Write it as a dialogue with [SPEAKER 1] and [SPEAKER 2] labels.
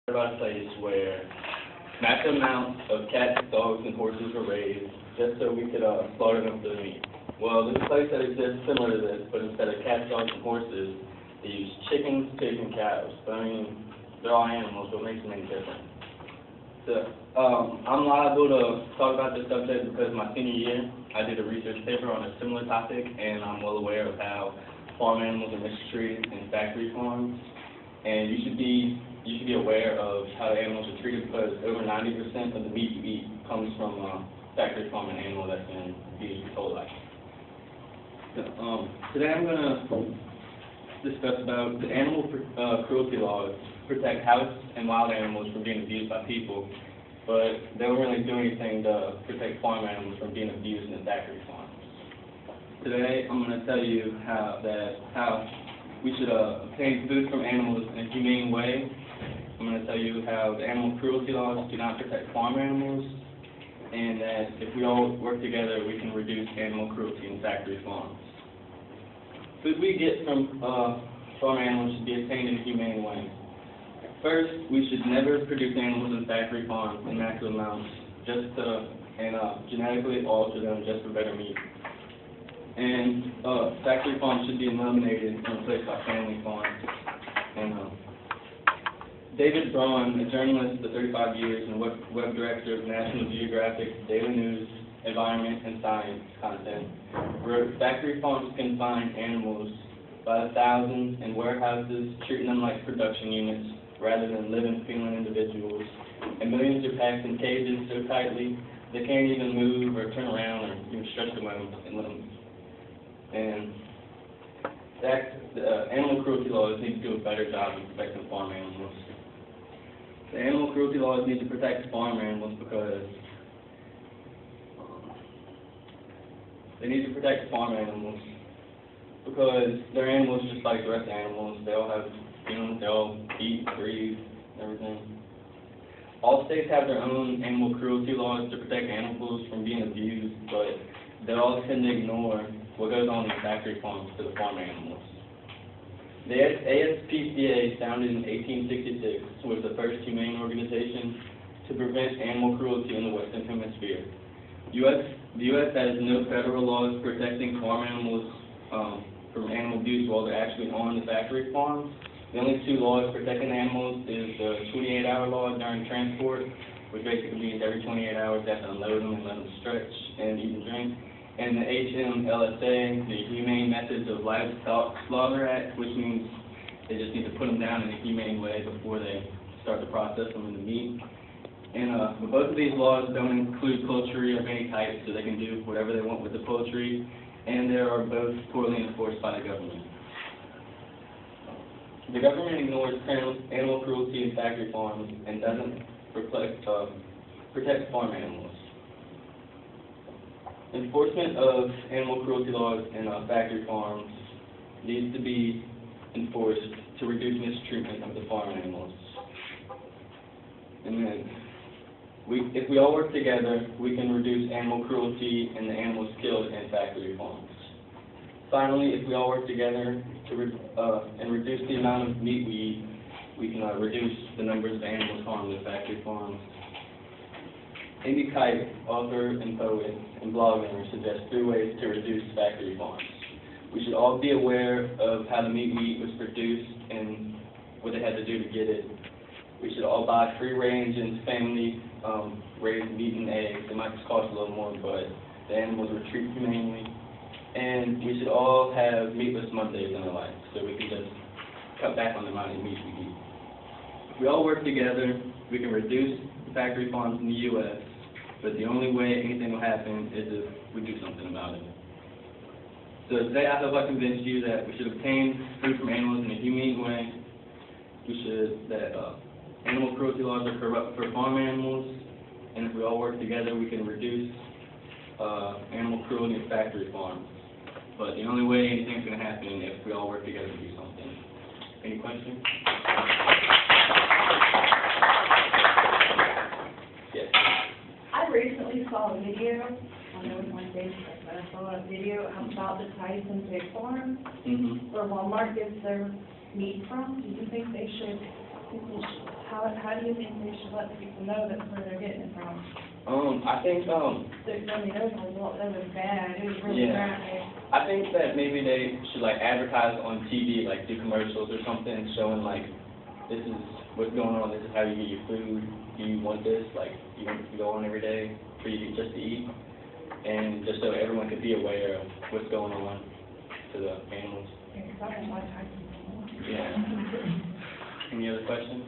[SPEAKER 1] about a place where massive amounts of cats, dogs, and horses were raised just so we could slaughter them for the meat. Well, there's a place that exists similar to this, but instead of cats, dogs, and horses, they use chickens, pigs, and cows. But I mean, they're all animals, so it makes them any different. So, I'm liable to talk about this subject because my senior year, I did a research paper on a similar topic, and I'm well aware of how farm animals are mistreated in factory farms. And you should be aware of how the animals are treated because over 90% of the meat you eat comes from factory farm and animal that's been used for whole life. So, today I'm going to discuss about the animal cruelty laws protect house and wild animals from being abused by people, but they don't really do anything to protect farm animals from being abused in factory farms. Today I'm going to tell you how we should obtain food from animals in a humane way. I'm going to tell you how the animal cruelty laws do not protect farm animals, and that if we all work together, we can reduce animal cruelty in factory farms. Food we get from farm animals should be obtained in a humane way. First, we should never produce animals in factory farms in massive amounts and genetically alter them just for better meat. And factory farms should be eliminated and replaced by family farms. And David Braun, a journalist for 35 years and web director of National Geographic Daily News, Environment, and Science content, wrote, "Factory farms confine animals by the thousands in warehouses, treating them like production units rather than living, feeling individuals. And millions are packed in cages so tightly they can't even move or turn around or even stretch their limbs." And the animal cruelty laws need to do a better job of protecting farm animals. The animal cruelty laws need to protect farm animals because they're animals just like the rest of animals. They all have feelings, they all eat, breathe, everything. All states have their own animal cruelty laws to protect animals from being abused, but they all tend to ignore what goes on in factory farms to the farm animals. The ASPCA, founded in 1866, was the first humane organization to prevent animal cruelty in the Western Hemisphere. The U.S. has no federal laws protecting farm animals from animal abuse while they're actually on the factory farms. The only two laws protecting animals is the 28-hour law during transport, which basically means every 28 hours they have to unload them and let them stretch and eat and drink. And the HMLSA, the Humane Methods of Livestock Slaughter Act, which means they just need to put them down in a humane way before they start to process them into meat. And but both of these laws don't include poultry of any type, so they can do whatever they want with the poultry, and they are both poorly enforced by the government. The government ignores animal cruelty in factory farms and doesn't protect farm animals. Enforcement of animal cruelty laws in factory farms needs to be enforced to reduce mistreatment of the farm animals. And then, if we all work together, we can reduce animal cruelty and the animals killed in factory farms. Finally, if we all work together and reduce the amount of meat we eat, we can reduce the numbers of animals harmed in factory farms. Amy Kite, author and poet and blogger, suggests 3 ways to reduce factory farms. We should all be aware of how the meat we eat was produced and what they had to do to get it. We should all buy free-range and family-raised meat and eggs. It might just cost a little more, but the animals were treated humanely. And we should all have meatless Mondays in our life, so we can just cut back on the amount of meat we eat. If we all work together, we can reduce factory farms in the U.S., but the only way anything will happen is if we do something about it. So today I hope I convinced you that we should obtain food from animals in a humane way. That animal cruelty laws are corrupt for farm animals, and if we all work together, we can reduce animal cruelty in factory farms. But the only way anything's going to happen is if we all work together to do something. Any questions? Yes.
[SPEAKER 2] I recently saw a video, I know it was on Facebook, but I saw a video about the Tyson pig farm, where Walmart gets their meat from. Do you think they should, how how do you think they should let people know that's where they're getting it from?
[SPEAKER 1] I think,
[SPEAKER 2] I mean, that was bad, it was really
[SPEAKER 1] Yeah.
[SPEAKER 2] graphic.
[SPEAKER 1] I think that maybe they should like advertise on TV, like do commercials or something, showing like, this is what's going on, this is how you get your food, do you want this, like, do you want this to go on every day for you just to eat? And just so everyone could be aware of what's going on to the animals.
[SPEAKER 2] Yeah, 'cause I don't like Tyson.
[SPEAKER 1] Yeah. Any other questions?